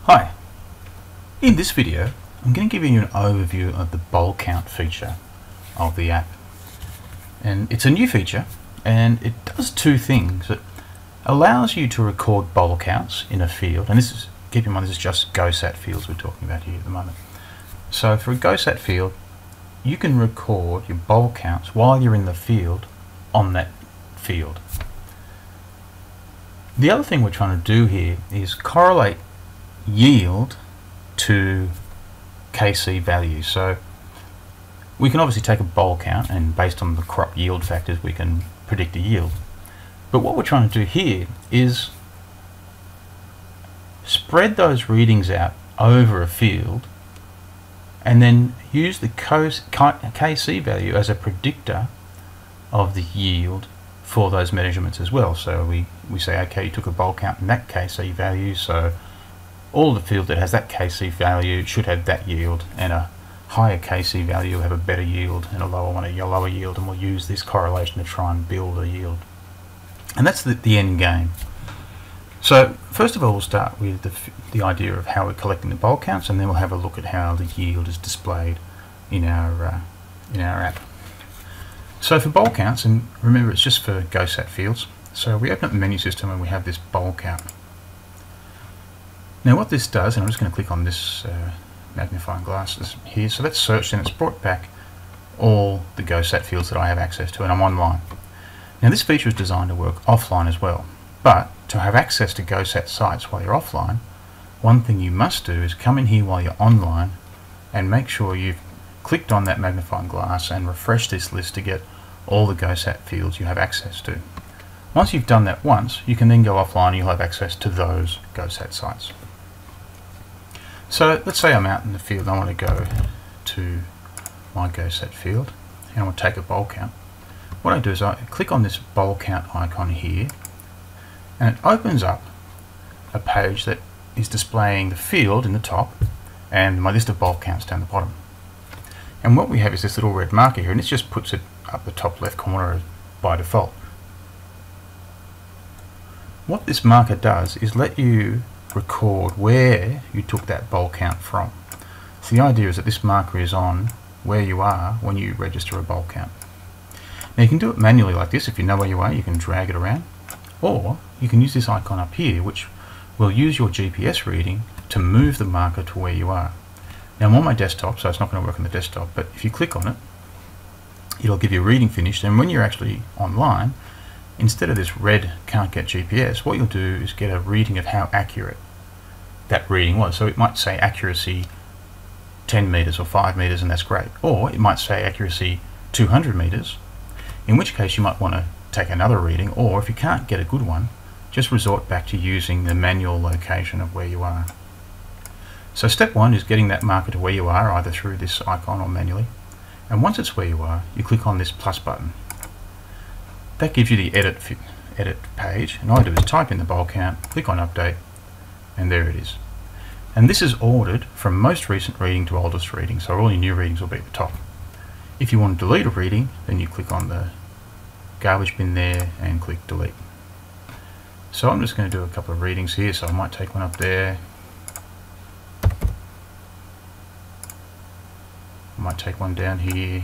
Hi, in this video I'm going to give you an overview of the boll count feature of the app. And it's a new feature and it does two things. It allows you to record boll counts in a field, and this is, keep in mind, this is just GoSat fields we're talking about here at the moment. So for a GoSat field you can record your boll counts while you're in the field on that field. The other thing we're trying to do here is correlate yield to KC value. So we can obviously take a boll count, and based on the crop yield factors we can predict a yield. But what we're trying to do here is spread those readings out over a field and then use the KC value as a predictor of the yield for those measurements as well. So we say, okay, you took a boll count in that KC value, so all the field that has that KC value should have that yield, and a higher KC value will have a better yield, and a lower one a lower yield, and we'll use this correlation to try and build a yield. And that's the end game. So first of all we'll start with the idea of how we're collecting the boll counts, and then we'll have a look at how the yield is displayed in our app. So for boll counts, and remember it's just for GoSat fields, so we open up the menu system and we have this boll count. Now what this does, and I'm just going to click on this magnifying glass here, so let's search, and it's brought back all the GoSat fields that I have access to, and I'm online. Now this feature is designed to work offline as well, but to have access to GoSat sites while you're offline, one thing you must do is come in here while you're online and make sure you've clicked on that magnifying glass and refresh this list to get all the GoSat fields you have access to. Once you've done that once, you can then go offline and you'll have access to those GoSat sites. So let's say I'm out in the field, I want to go to my GoSat field and I want to take a boll count. What I do is I click on this boll count icon here, and it opens up a page that is displaying the field in the top and my list of boll counts down the bottom. And what we have is this little red marker here, and it just puts it up the top left corner by default. What this marker does is let you record where you took that boll count from. So the idea is that this marker is on where you are when you register a boll count. Now you can do it manually like this. If you know where you are, you can drag it around, or you can use this icon up here, which will use your GPS reading to move the marker to where you are. Now I'm on my desktop, so it's not going to work on the desktop, but if you click on it, it'll give you a reading finished, and when you're actually online, instead of this red can't get GPS, what you'll do is get a reading of how accurate that reading was. So it might say accuracy 10 meters or 5 meters, and that's great. Or it might say accuracy 200 meters, in which case you might want to take another reading, or if you can't get a good one, just resort back to using the manual location of where you are. So step one is getting that marker to where you are, either through this icon or manually. And once it's where you are, you click on this plus button. That gives you the edit page, and all I do is type in the boll count, click on update, and there it is. And this is ordered from most recent reading to oldest reading, so all your new readings will be at the top. If you want to delete a reading, then you click on the garbage bin there and click delete. So I'm just going to do a couple of readings here, so I might take one up there. I might take one down here,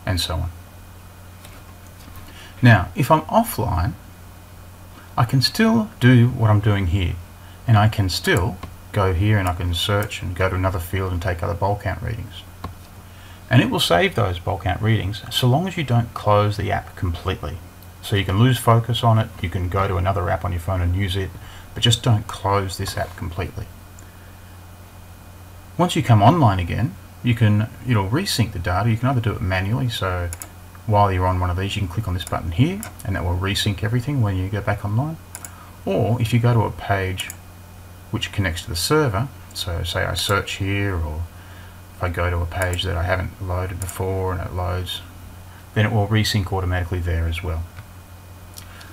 and so on. Now if I'm offline, I can still do what I'm doing here, and I can still go here and I can search and go to another field and take other boll count readings, and it will save those boll count readings so long as you don't close the app completely. So you can lose focus on it, you can go to another app on your phone and use it, but just don't close this app completely. Once you come online again, it'll resync the data. You can either do it manually, so while you're on one of these you can click on this button here and that will resync everything when you go back online. Or if you go to a page which connects to the server, so say I search here, or if I go to a page that I haven't loaded before and it loads, then it will resync automatically there as well.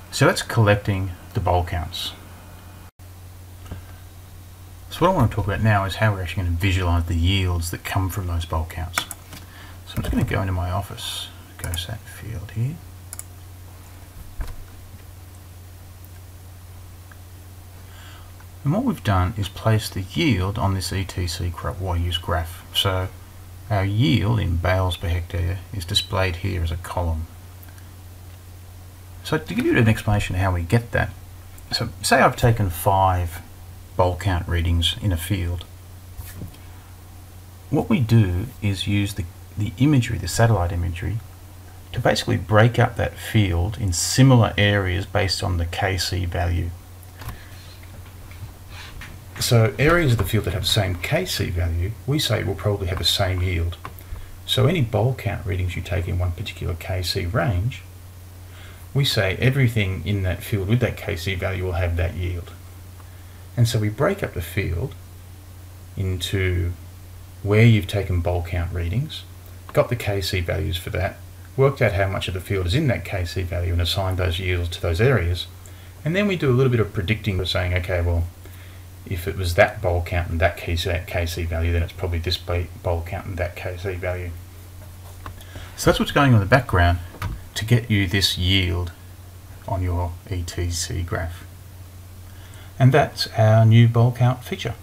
So that's collecting the boll counts. So what I want to talk about now is how we're actually going to visualize the yields that come from those boll counts. So I'm just going to go into my office GoSat field here. And what we've done is place the yield on this etc graph. So our yield in bales per hectare is displayed here as a column. So to give you an explanation of how we get that, so say I've taken 5 boll count readings in a field. What we do is use the imagery, the satellite imagery, to basically break up that field in similar areas based on the KC value. So areas of the field that have the same KC value, we say will probably have the same yield. So any boll count readings you take in one particular KC range, we say everything in that field with that KC value will have that yield. And so we break up the field into where you've taken boll count readings, got the KC values for that, worked out how much of the field is in that KC value and assigned those yields to those areas. And then we do a little bit of predicting of saying, okay, well, if it was that boll count and that KC value, then it's probably this boll count and that KC value. So that's what's going on in the background to get you this yield on your ETC graph. And that's our new boll count feature.